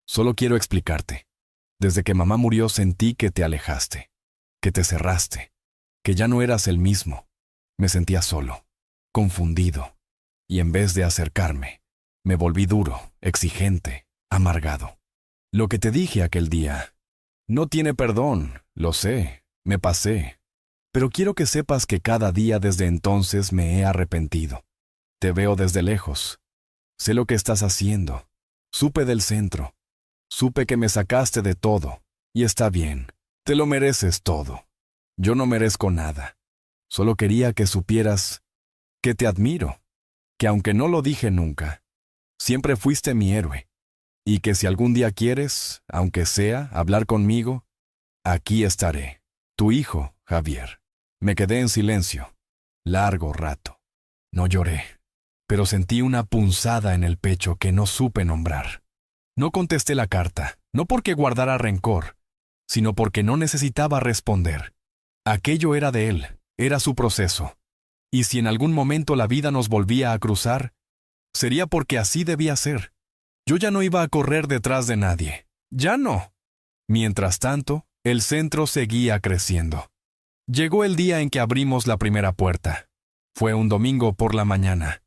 Solo quiero explicarte. Desde que mamá murió sentí que te alejaste, que te cerraste, que ya no eras el mismo. Me sentía solo, confundido, y en vez de acercarme, me volví duro, exigente, amargado. Lo que te dije aquel día no tiene perdón, lo sé, me pasé, pero quiero que sepas que cada día desde entonces me he arrepentido. Te veo desde lejos, sé lo que estás haciendo, supe del centro, supe que me sacaste de todo, y está bien, te lo mereces todo. Yo no merezco nada, solo quería que supieras que te admiro, que aunque no lo dije nunca, siempre fuiste mi héroe, y que si algún día quieres, aunque sea, hablar conmigo, aquí estaré. Tu hijo, Javier». Me quedé en silencio, largo rato. No lloré, pero sentí una punzada en el pecho que no supe nombrar. No contesté la carta, no porque guardara rencor, sino porque no necesitaba responder. Aquello era de él, era su proceso. Y si en algún momento la vida nos volvía a cruzar, sería porque así debía ser. Yo ya no iba a correr detrás de nadie. Ya no. Mientras tanto, el centro seguía creciendo. Llegó el día en que abrimos la primera puerta. Fue un domingo por la mañana.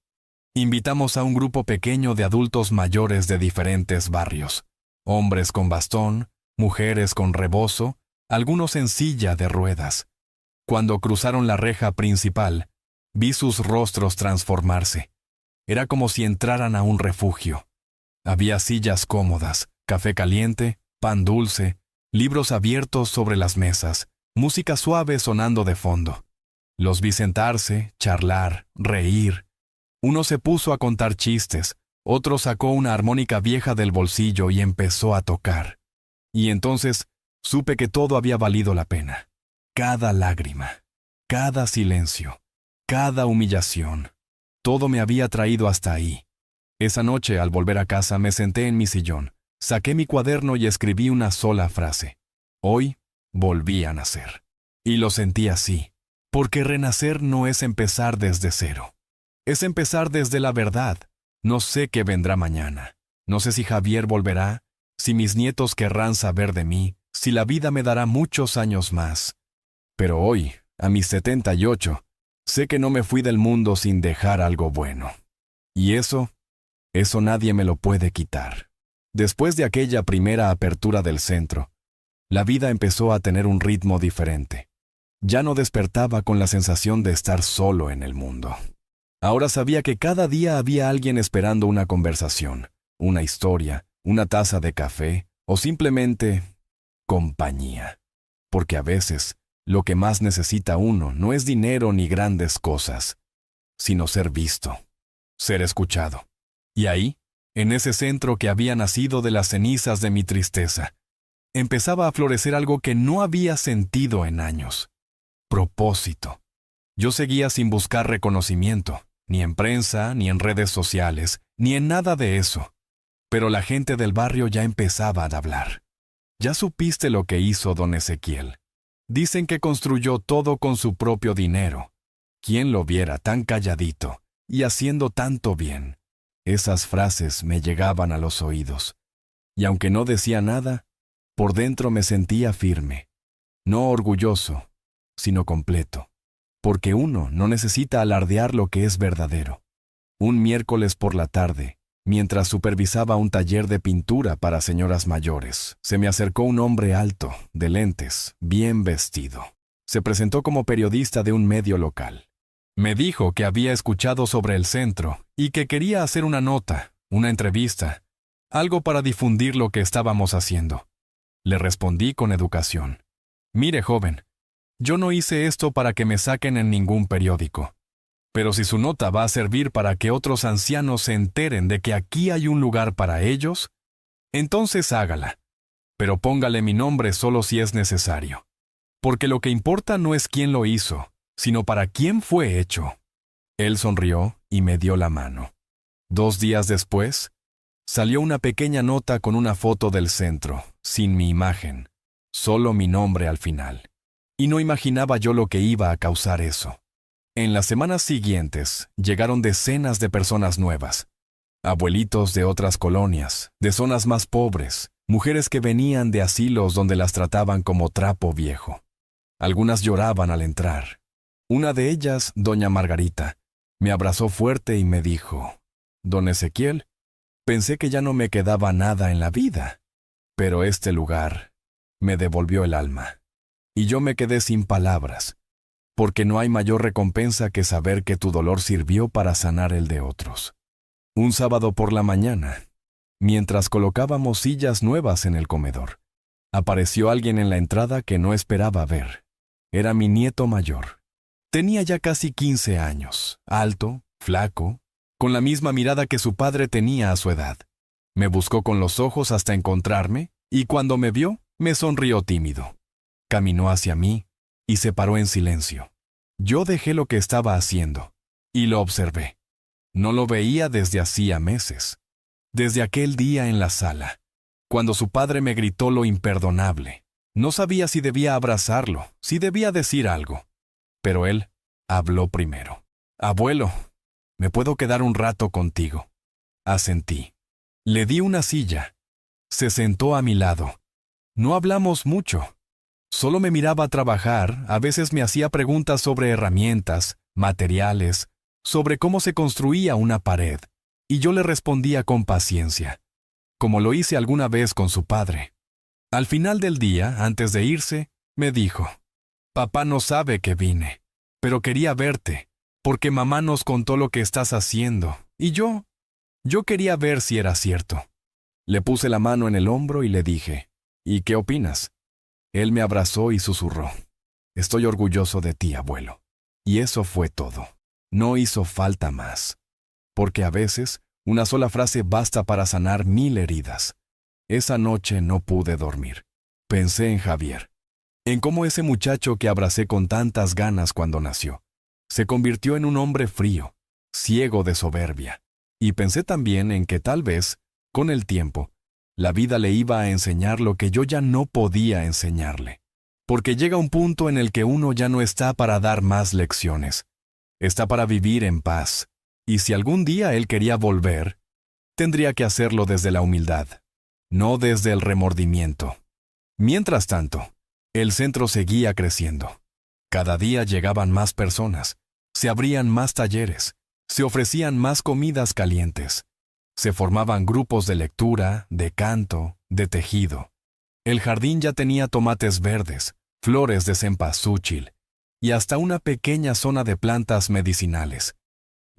Invitamos a un grupo pequeño de adultos mayores de diferentes barrios. Hombres con bastón, mujeres con rebozo, algunos en silla de ruedas. Cuando cruzaron la reja principal, vi sus rostros transformarse. Era como si entraran a un refugio. Había sillas cómodas, café caliente, pan dulce, libros abiertos sobre las mesas, música suave sonando de fondo. Los vi sentarse, charlar, reír. Uno se puso a contar chistes, otro sacó una armónica vieja del bolsillo y empezó a tocar. Y entonces supe que todo había valido la pena. Cada lágrima, cada silencio, cada humillación, todo me había traído hasta ahí. Esa noche, al volver a casa, me senté en mi sillón, saqué mi cuaderno y escribí una sola frase. Hoy volví a nacer. Y lo sentí así, porque renacer no es empezar desde cero. Es empezar desde la verdad. No sé qué vendrá mañana. No sé si Javier volverá, si mis nietos querrán saber de mí, si la vida me dará muchos años más. Pero hoy, a mis 78, sé que no me fui del mundo sin dejar algo bueno. Y eso nadie me lo puede quitar. Después de aquella primera apertura del centro, la vida empezó a tener un ritmo diferente. Ya no despertaba con la sensación de estar solo en el mundo. Ahora sabía que cada día había alguien esperando una conversación, una historia, una taza de café o simplemente compañía. Porque a veces Lo que más necesita uno no es dinero ni grandes cosas, sino ser visto, ser escuchado. Y ahí, en ese centro que había nacido de las cenizas de mi tristeza, empezaba a florecer algo que no había sentido en años. Propósito. Yo seguía sin buscar reconocimiento, ni en prensa, ni en redes sociales, ni en nada de eso. Pero la gente del barrio ya empezaba a hablar. ¿Ya supiste lo que hizo don Ezequiel? Dicen que construyó todo con su propio dinero. ¿Quién lo viera tan calladito y haciendo tanto bien? Esas frases me llegaban a los oídos. Y aunque no decía nada, por dentro me sentía firme. No orgulloso, sino completo. Porque uno no necesita alardear lo que es verdadero. Un miércoles por la tarde, mientras supervisaba un taller de pintura para señoras mayores, se me acercó un hombre alto, de lentes, bien vestido. Se presentó como periodista de un medio local. Me dijo que había escuchado sobre el centro y que quería hacer una nota, una entrevista, algo para difundir lo que estábamos haciendo. Le respondí con educación. Mire, joven, yo no hice esto para que me saquen en ningún periódico. Pero si su nota va a servir para que otros ancianos se enteren de que aquí hay un lugar para ellos, entonces hágala. Pero póngale mi nombre solo si es necesario. Porque lo que importa no es quién lo hizo, sino para quién fue hecho. Él sonrió y me dio la mano. 2 días después, salió una pequeña nota con una foto del centro, sin mi imagen, solo mi nombre al final. Y no imaginaba yo lo que iba a causar eso. En las semanas siguientes, llegaron decenas de personas nuevas. Abuelitos de otras colonias, de zonas más pobres, mujeres que venían de asilos donde las trataban como trapo viejo. Algunas lloraban al entrar. Una de ellas, doña Margarita, me abrazó fuerte y me dijo: «Don Ezequiel, pensé que ya no me quedaba nada en la vida, pero este lugar me devolvió el alma». Y yo me quedé sin palabras, porque no hay mayor recompensa que saber que tu dolor sirvió para sanar el de otros. Un sábado por la mañana, mientras colocábamos sillas nuevas en el comedor, apareció alguien en la entrada que no esperaba ver. Era mi nieto mayor. Tenía ya casi 15 años, alto, flaco, con la misma mirada que su padre tenía a su edad. Me buscó con los ojos hasta encontrarme, y cuando me vio, me sonrió tímido. Caminó hacia mí y se paró en silencio. Yo dejé lo que estaba haciendo y lo observé. No lo veía desde hacía meses. Desde aquel día en la sala, cuando su padre me gritó lo imperdonable. No sabía si debía abrazarlo, si debía decir algo. Pero él habló primero. «Abuelo, ¿me puedo quedar un rato contigo?». Asentí. Le di una silla. Se sentó a mi lado. No hablamos mucho. Solo me miraba trabajar, a veces me hacía preguntas sobre herramientas, materiales, sobre cómo se construía una pared, y yo le respondía con paciencia, como lo hice alguna vez con su padre. Al final del día, antes de irse, me dijo: «Papá no sabe que vine, pero quería verte, porque mamá nos contó lo que estás haciendo, y yo quería ver si era cierto». Le puse la mano en el hombro y le dije: «¿Y qué opinas?». Él me abrazó y susurró: «Estoy orgulloso de ti, abuelo». Y eso fue todo. No hizo falta más. Porque a veces, una sola frase basta para sanar 1000 heridas. Esa noche no pude dormir. Pensé en Javier. En cómo ese muchacho que abracé con tantas ganas cuando nació, se convirtió en un hombre frío, ciego de soberbia. Y pensé también en que tal vez, con el tiempo, la vida le iba a enseñar lo que yo ya no podía enseñarle. Porque llega un punto en el que uno ya no está para dar más lecciones. Está para vivir en paz. Y si algún día él quería volver, tendría que hacerlo desde la humildad, no desde el remordimiento. Mientras tanto, el centro seguía creciendo. Cada día llegaban más personas, se abrían más talleres, se ofrecían más comidas calientes. Se formaban grupos de lectura, de canto, de tejido. El jardín ya tenía tomates verdes, flores de cempasúchil y hasta una pequeña zona de plantas medicinales.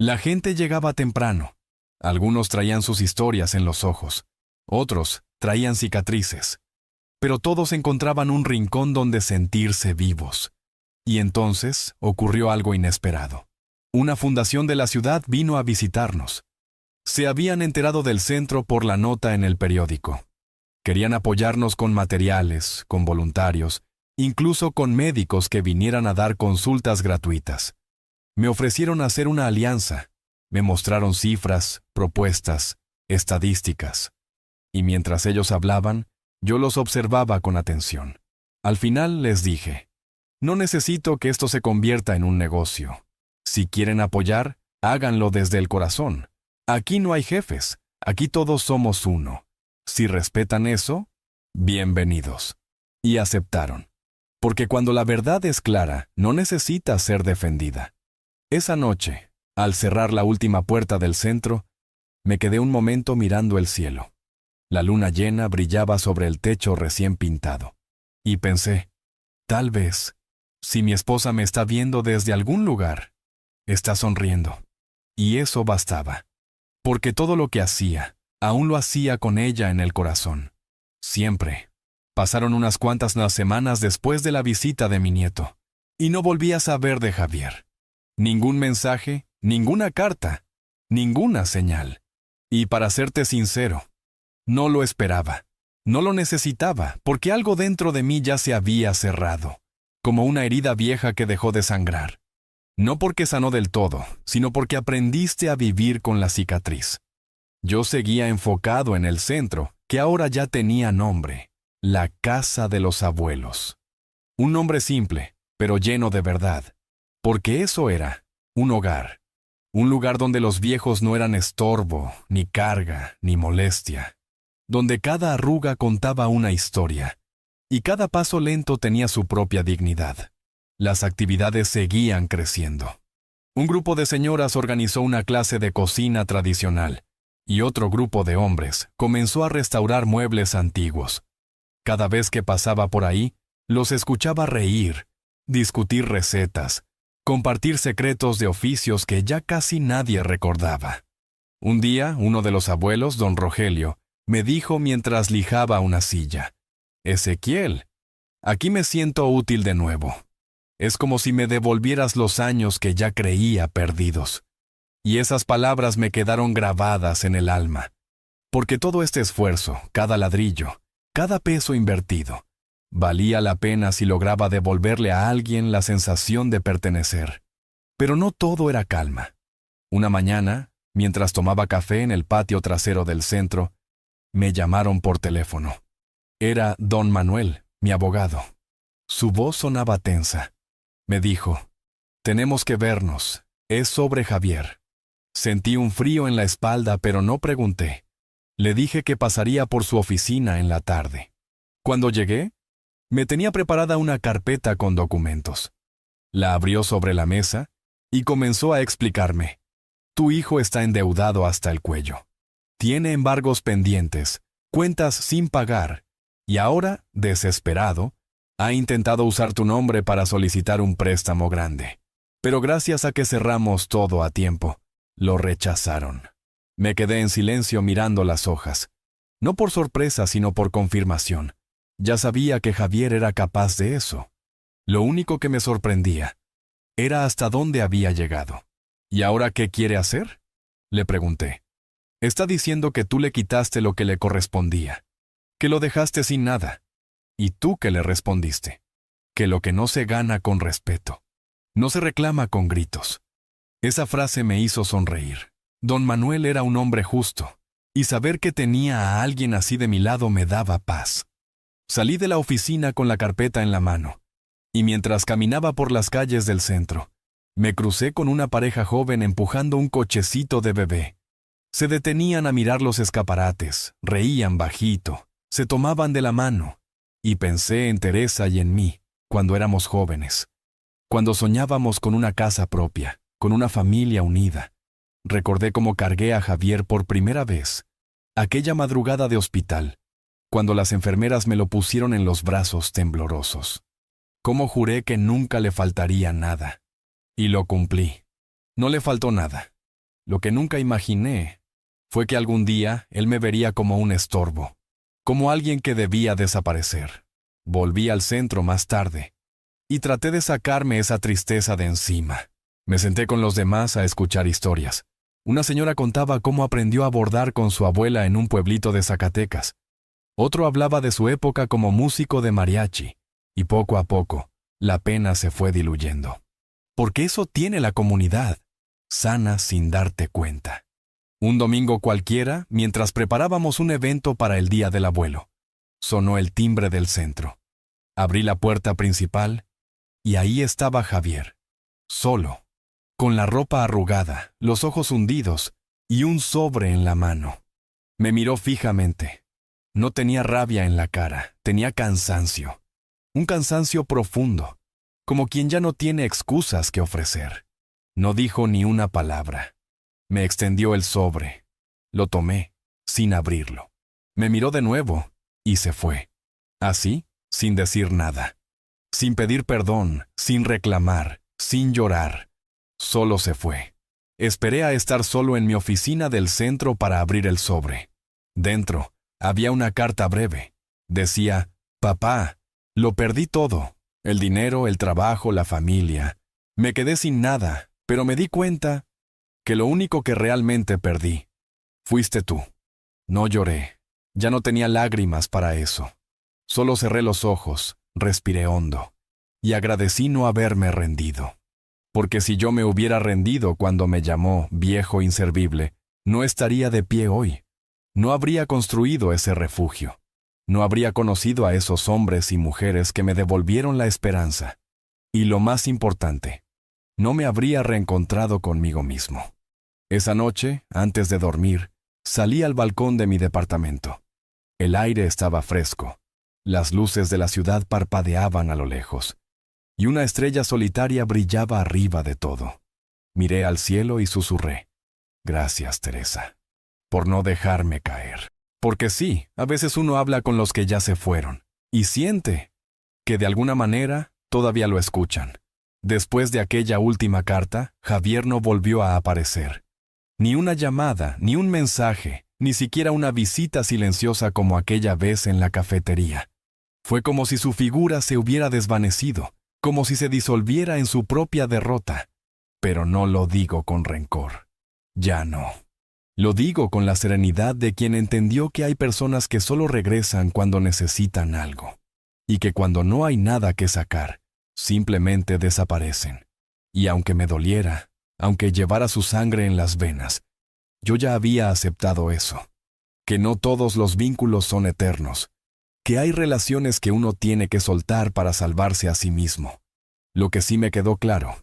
La gente llegaba temprano. Algunos traían sus historias en los ojos, otros traían cicatrices, pero todos encontraban un rincón donde sentirse vivos. Y entonces ocurrió algo inesperado. Una fundación de la ciudad vino a visitarnos. Se habían enterado del centro por la nota en el periódico. Querían apoyarnos con materiales, con voluntarios, incluso con médicos que vinieran a dar consultas gratuitas. Me ofrecieron hacer una alianza. Me mostraron cifras, propuestas, estadísticas. Y mientras ellos hablaban, yo los observaba con atención. Al final les dije, no necesito que esto se convierta en un negocio. Si quieren apoyar, háganlo desde el corazón. Aquí no hay jefes, aquí todos somos uno. Si respetan eso, bienvenidos. Y aceptaron. Porque cuando la verdad es clara, no necesita ser defendida. Esa noche, al cerrar la última puerta del centro, me quedé un momento mirando el cielo. La luna llena brillaba sobre el techo recién pintado. Y pensé, tal vez, si mi esposa me está viendo desde algún lugar, está sonriendo. Y eso bastaba. Porque todo lo que hacía, aún lo hacía con ella en el corazón. Siempre. Pasaron unas cuantas semanas después de la visita de mi nieto, y no volví a saber de Javier. Ningún mensaje, ninguna carta, ninguna señal. Y para serte sincero, no lo esperaba, no lo necesitaba, porque algo dentro de mí ya se había cerrado, como una herida vieja que dejó de sangrar. No porque sanó del todo, sino porque aprendiste a vivir con la cicatriz. Yo seguía enfocado en el centro, que ahora ya tenía nombre, la Casa de los Abuelos. Un nombre simple, pero lleno de verdad, porque eso era un hogar, un lugar donde los viejos no eran estorbo, ni carga, ni molestia, donde cada arruga contaba una historia, y cada paso lento tenía su propia dignidad. Las actividades seguían creciendo. Un grupo de señoras organizó una clase de cocina tradicional, y otro grupo de hombres comenzó a restaurar muebles antiguos. Cada vez que pasaba por ahí, los escuchaba reír, discutir recetas, compartir secretos de oficios que ya casi nadie recordaba. Un día, uno de los abuelos, don Rogelio, me dijo mientras lijaba una silla, «Ezequiel, aquí me siento útil de nuevo. Es como si me devolvieras los años que ya creía perdidos». Y esas palabras me quedaron grabadas en el alma. Porque todo este esfuerzo, cada ladrillo, cada peso invertido, valía la pena si lograba devolverle a alguien la sensación de pertenecer. Pero no todo era calma. Una mañana, mientras tomaba café en el patio trasero del centro, me llamaron por teléfono. Era don Manuel, mi abogado. Su voz sonaba tensa. Me dijo, «Tenemos que vernos. Es sobre Javier». Sentí un frío en la espalda, pero no pregunté. Le dije que pasaría por su oficina en la tarde. Cuando llegué, me tenía preparada una carpeta con documentos. La abrió sobre la mesa y comenzó a explicarme. «Tu hijo está endeudado hasta el cuello. Tiene embargos pendientes, cuentas sin pagar, y ahora, desesperado, ha intentado usar tu nombre para solicitar un préstamo grande. Pero gracias a que cerramos todo a tiempo, lo rechazaron». Me quedé en silencio mirando las hojas. No por sorpresa, sino por confirmación. Ya sabía que Javier era capaz de eso. Lo único que me sorprendía era hasta dónde había llegado. «¿Y ahora qué quiere hacer?», le pregunté. «Está diciendo que tú le quitaste lo que le correspondía, que lo dejaste sin nada. ¿Y tú qué le respondiste? Que lo que no se gana con respeto, no se reclama con gritos». Esa frase me hizo sonreír. Don Manuel era un hombre justo, y saber que tenía a alguien así de mi lado me daba paz. Salí de la oficina con la carpeta en la mano, y mientras caminaba por las calles del centro, me crucé con una pareja joven empujando un cochecito de bebé. Se detenían a mirar los escaparates, reían bajito, se tomaban de la mano, y pensé en Teresa y en mí, cuando éramos jóvenes, cuando soñábamos con una casa propia, con una familia unida. Recordé cómo cargué a Javier por primera vez, aquella madrugada de hospital, cuando las enfermeras me lo pusieron en los brazos temblorosos. Cómo juré que nunca le faltaría nada. Y lo cumplí. No le faltó nada. Lo que nunca imaginé fue que algún día él me vería como un estorbo, como alguien que debía desaparecer. Volví al centro más tarde, y traté de sacarme esa tristeza de encima. Me senté con los demás a escuchar historias. Una señora contaba cómo aprendió a bordar con su abuela en un pueblito de Zacatecas. Otro hablaba de su época como músico de mariachi, y poco a poco, la pena se fue diluyendo. Porque eso tiene la comunidad, sana sin darte cuenta. Un domingo cualquiera, mientras preparábamos un evento para el Día del Abuelo, sonó el timbre del centro. Abrí la puerta principal, y ahí estaba Javier, solo, con la ropa arrugada, los ojos hundidos y un sobre en la mano. Me miró fijamente. No tenía rabia en la cara, tenía cansancio. Un cansancio profundo, como quien ya no tiene excusas que ofrecer. No dijo ni una palabra. Me extendió el sobre. Lo tomé, sin abrirlo. Me miró de nuevo, y se fue. Así, sin decir nada. Sin pedir perdón, sin reclamar, sin llorar. Solo se fue. Esperé a estar solo en mi oficina del centro para abrir el sobre. Dentro, había una carta breve. Decía, «Papá, lo perdí todo. El dinero, el trabajo, la familia. Me quedé sin nada, pero me di cuenta que lo único que realmente perdí fuiste tú». No lloré. Ya no tenía lágrimas para eso. Solo cerré los ojos, respiré hondo, y agradecí no haberme rendido. Porque si yo me hubiera rendido cuando me llamó viejo inservible, no estaría de pie hoy. No habría construido ese refugio. No habría conocido a esos hombres y mujeres que me devolvieron la esperanza. Y lo más importante, no me habría reencontrado conmigo mismo. Esa noche, antes de dormir, salí al balcón de mi departamento. El aire estaba fresco. Las luces de la ciudad parpadeaban a lo lejos. Y una estrella solitaria brillaba arriba de todo. Miré al cielo y susurré, «Gracias, Teresa, por no dejarme caer». Porque sí, a veces uno habla con los que ya se fueron, y siente que de alguna manera todavía lo escuchan. Después de aquella última carta, Javier no volvió a aparecer. Ni una llamada, ni un mensaje, ni siquiera una visita silenciosa como aquella vez en la cafetería. Fue como si su figura se hubiera desvanecido, como si se disolviera en su propia derrota. Pero no lo digo con rencor. Ya no. Lo digo con la serenidad de quien entendió que hay personas que solo regresan cuando necesitan algo, y que cuando no hay nada que sacar, simplemente desaparecen. Y aunque me doliera, aunque llevara su sangre en las venas, yo ya había aceptado eso. Que no todos los vínculos son eternos, que hay relaciones que uno tiene que soltar para salvarse a sí mismo. Lo que sí me quedó claro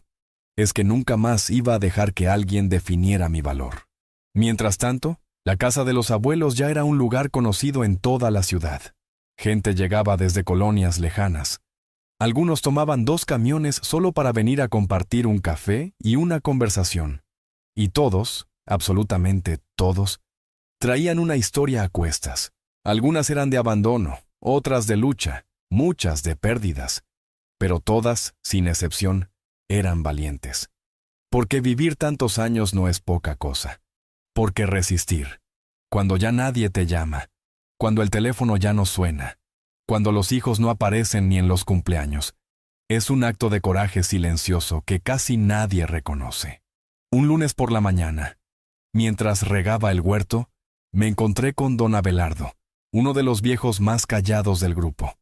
es que nunca más iba a dejar que alguien definiera mi valor. Mientras tanto, la casa de los abuelos ya era un lugar conocido en toda la ciudad. Gente llegaba desde colonias lejanas. Algunos tomaban 2 camiones solo para venir a compartir un café y una conversación. Y todos, absolutamente todos, traían una historia a cuestas. Algunas eran de abandono, otras de lucha, muchas de pérdidas. Pero todas, sin excepción, eran valientes. Porque vivir tantos años no es poca cosa. Porque resistir, cuando ya nadie te llama, cuando el teléfono ya no suena, cuando los hijos no aparecen ni en los cumpleaños, es un acto de coraje silencioso que casi nadie reconoce. Un lunes por la mañana, mientras regaba el huerto, me encontré con don Abelardo, uno de los viejos más callados del grupo.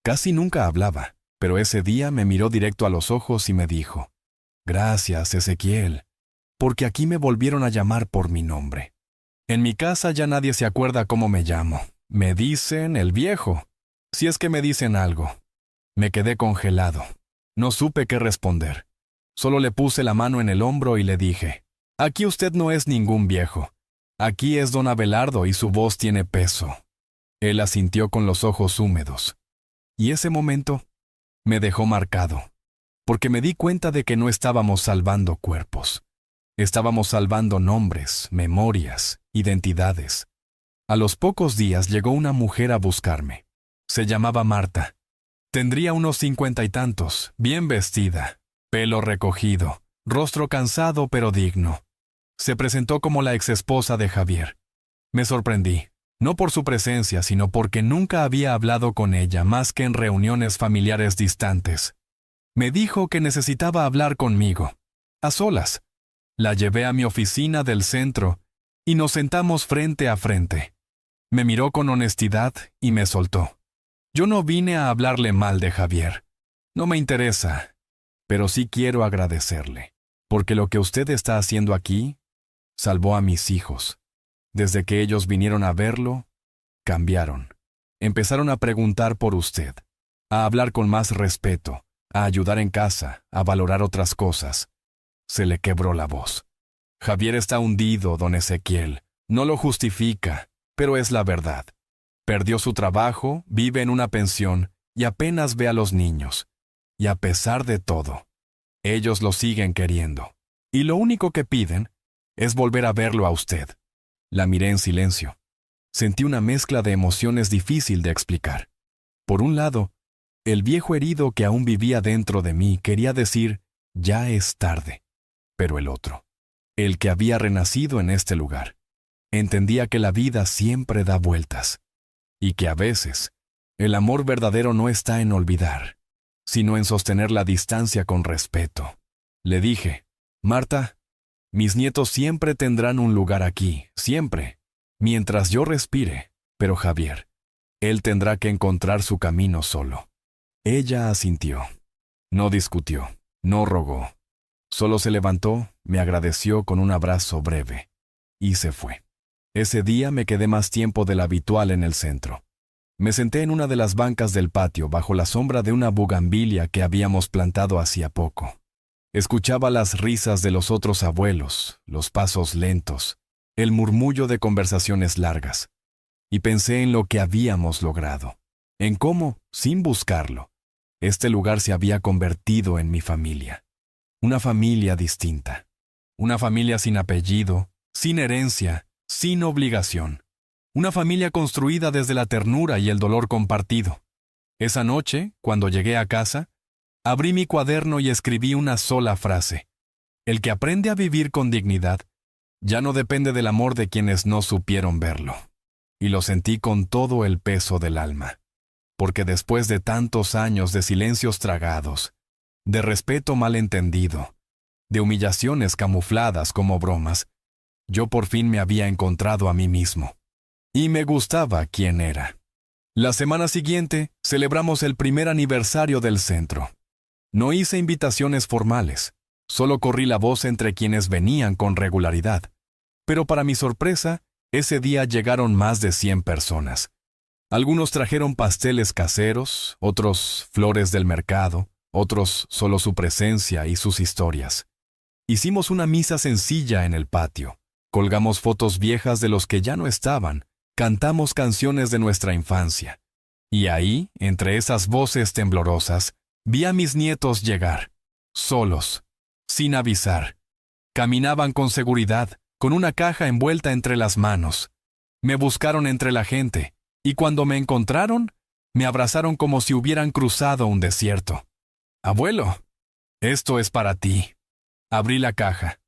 Casi nunca hablaba, pero ese día me miró directo a los ojos y me dijo, «Gracias, Ezequiel, porque aquí me volvieron a llamar por mi nombre. En mi casa ya nadie se acuerda cómo me llamo. Me dicen el viejo, si es que me dicen algo». Me quedé congelado. No supe qué responder. Solo le puse la mano en el hombro y le dije, «Aquí usted no es ningún viejo. Aquí es don Abelardo y su voz tiene peso». Él asintió con los ojos húmedos. Y ese momento me dejó marcado, porque me di cuenta de que no estábamos salvando cuerpos. Estábamos salvando nombres, memorias, identidades. A los pocos días llegó una mujer a buscarme. Se llamaba Marta. Tendría unos 50 y tantos, bien vestida, pelo recogido, rostro cansado pero digno. Se presentó como la exesposa de Javier. Me sorprendí, no por su presencia, sino porque nunca había hablado con ella más que en reuniones familiares distantes. Me dijo que necesitaba hablar conmigo, a solas. La llevé a mi oficina del centro y nos sentamos frente a frente. Me miró con honestidad y me soltó. Yo no vine a hablarle mal de Javier. No me interesa, pero sí quiero agradecerle, porque lo que usted está haciendo aquí salvó a mis hijos. Desde que ellos vinieron a verlo, cambiaron. Empezaron a preguntar por usted, a hablar con más respeto, a ayudar en casa, a valorar otras cosas. Se le quebró la voz. Javier está hundido, don Ezequiel. No lo justifica, pero es la verdad. Perdió su trabajo, vive en una pensión y apenas ve a los niños. Y a pesar de todo, ellos lo siguen queriendo. Y lo único que piden es volver a verlo a usted. La miré en silencio. Sentí una mezcla de emociones difícil de explicar. Por un lado, el viejo herido que aún vivía dentro de mí quería decir, ya es tarde. Pero el otro, el que había renacido en este lugar, entendía que la vida siempre da vueltas, y que a veces el amor verdadero no está en olvidar, sino en sostener la distancia con respeto. Le dije, Marta, mis nietos siempre tendrán un lugar aquí, siempre, mientras yo respire, pero Javier, él tendrá que encontrar su camino solo. Ella asintió. No discutió, no rogó. Solo se levantó, me agradeció con un abrazo breve, y se fue. Ese día me quedé más tiempo del habitual en el centro. Me senté en una de las bancas del patio bajo la sombra de una bugambilia que habíamos plantado hacía poco. Escuchaba las risas de los otros abuelos, los pasos lentos, el murmullo de conversaciones largas, y pensé en lo que habíamos logrado, en cómo, sin buscarlo, este lugar se había convertido en mi familia. Una familia distinta. Una familia sin apellido, sin herencia, sin obligación. Una familia construida desde la ternura y el dolor compartido. Esa noche, cuando llegué a casa, abrí mi cuaderno y escribí una sola frase. El que aprende a vivir con dignidad ya no depende del amor de quienes no supieron verlo. Y lo sentí con todo el peso del alma. Porque después de tantos años de silencios tragados, de respeto malentendido, de humillaciones camufladas como bromas, yo por fin me había encontrado a mí mismo. Y me gustaba quién era. La semana siguiente celebramos el primer aniversario del centro. No hice invitaciones formales, solo corrí la voz entre quienes venían con regularidad. Pero para mi sorpresa, ese día llegaron más de 100 personas. Algunos trajeron pasteles caseros, otros flores del mercado, otros solo su presencia y sus historias. Hicimos una misa sencilla en el patio, colgamos fotos viejas de los que ya no estaban, cantamos canciones de nuestra infancia. Y ahí, entre esas voces temblorosas, vi a mis nietos llegar, solos, sin avisar. Caminaban con seguridad, con una caja envuelta entre las manos. Me buscaron entre la gente, y cuando me encontraron, me abrazaron como si hubieran cruzado un desierto. «Abuelo, esto es para ti». Abrí la caja.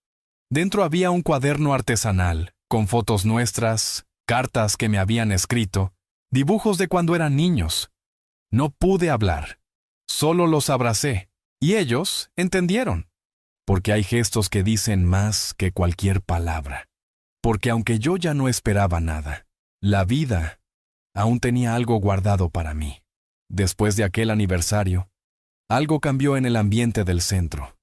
Dentro había un cuaderno artesanal, con fotos nuestras, cartas que me habían escrito, dibujos de cuando eran niños. No pude hablar. Solo los abracé, y ellos entendieron. Porque hay gestos que dicen más que cualquier palabra. Porque aunque yo ya no esperaba nada, la vida aún tenía algo guardado para mí. Después de aquel aniversario, algo cambió en el ambiente del centro.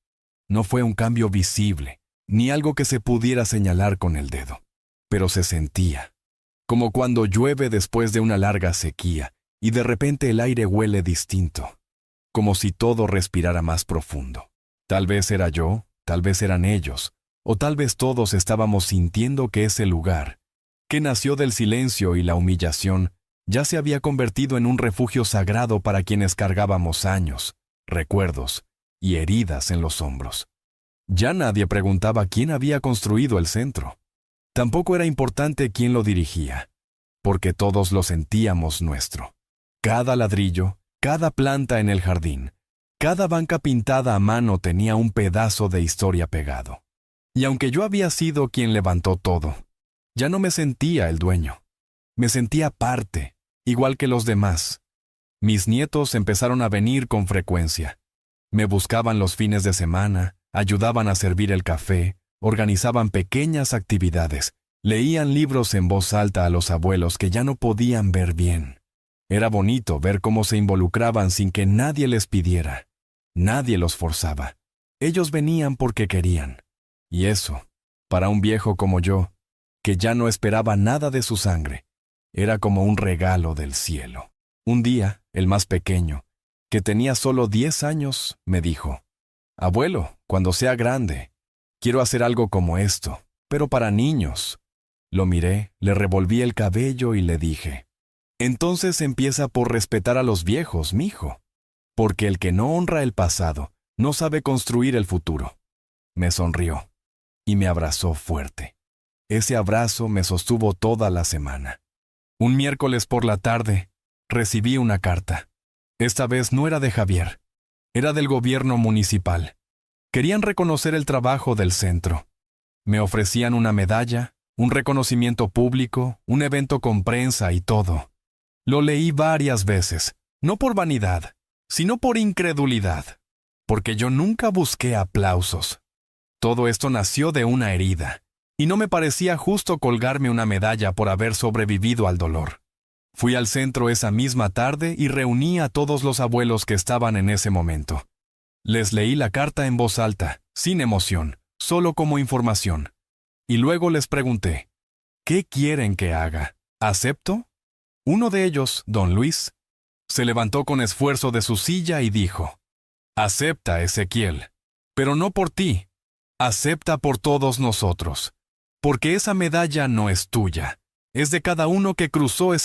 No fue un cambio visible, ni algo que se pudiera señalar con el dedo, pero se sentía, como cuando llueve después de una larga sequía y de repente el aire huele distinto, como si todo respirara más profundo. Tal vez era yo, tal vez eran ellos, o tal vez todos estábamos sintiendo que ese lugar, que nació del silencio y la humillación, ya se había convertido en un refugio sagrado para quienes cargábamos años, recuerdos y heridas en los hombros. Ya nadie preguntaba quién había construido el centro. Tampoco era importante quién lo dirigía, porque todos lo sentíamos nuestro. Cada ladrillo, cada planta en el jardín, cada banca pintada a mano tenía un pedazo de historia pegado. Y aunque yo había sido quien levantó todo, ya no me sentía el dueño. Me sentía parte, igual que los demás. Mis nietos empezaron a venir con frecuencia. Me buscaban los fines de semana, ayudaban a servir el café, organizaban pequeñas actividades, leían libros en voz alta a los abuelos que ya no podían ver bien. Era bonito ver cómo se involucraban sin que nadie les pidiera. Nadie los forzaba. Ellos venían porque querían. Y eso, para un viejo como yo, que ya no esperaba nada de su sangre, era como un regalo del cielo. Un día, el más pequeño, que tenía solo 10 años, me dijo: «Abuelo, cuando sea grande, quiero hacer algo como esto, pero para niños». Lo miré, le revolví el cabello y le dije: «Entonces empieza por respetar a los viejos, mijo, porque el que no honra el pasado no sabe construir el futuro». Me sonrió y me abrazó fuerte. Ese abrazo me sostuvo toda la semana. Un miércoles por la tarde, recibí una carta. Esta vez no era de Javier, era del gobierno municipal. Querían reconocer el trabajo del centro. Me ofrecían una medalla, un reconocimiento público, un evento con prensa y todo. Lo leí varias veces, no por vanidad, sino por incredulidad, porque yo nunca busqué aplausos. Todo esto nació de una herida, y no me parecía justo colgarme una medalla por haber sobrevivido al dolor. Fui al centro esa misma tarde y reuní a todos los abuelos que estaban en ese momento. Les leí la carta en voz alta, sin emoción, solo como información. Y luego les pregunté: «¿Qué quieren que haga? ¿Acepto?». Uno de ellos, don Luis, se levantó con esfuerzo de su silla y dijo: «Acepta, Ezequiel, pero no por ti. Acepta por todos nosotros, porque esa medalla no es tuya, es de cada uno que cruzó esa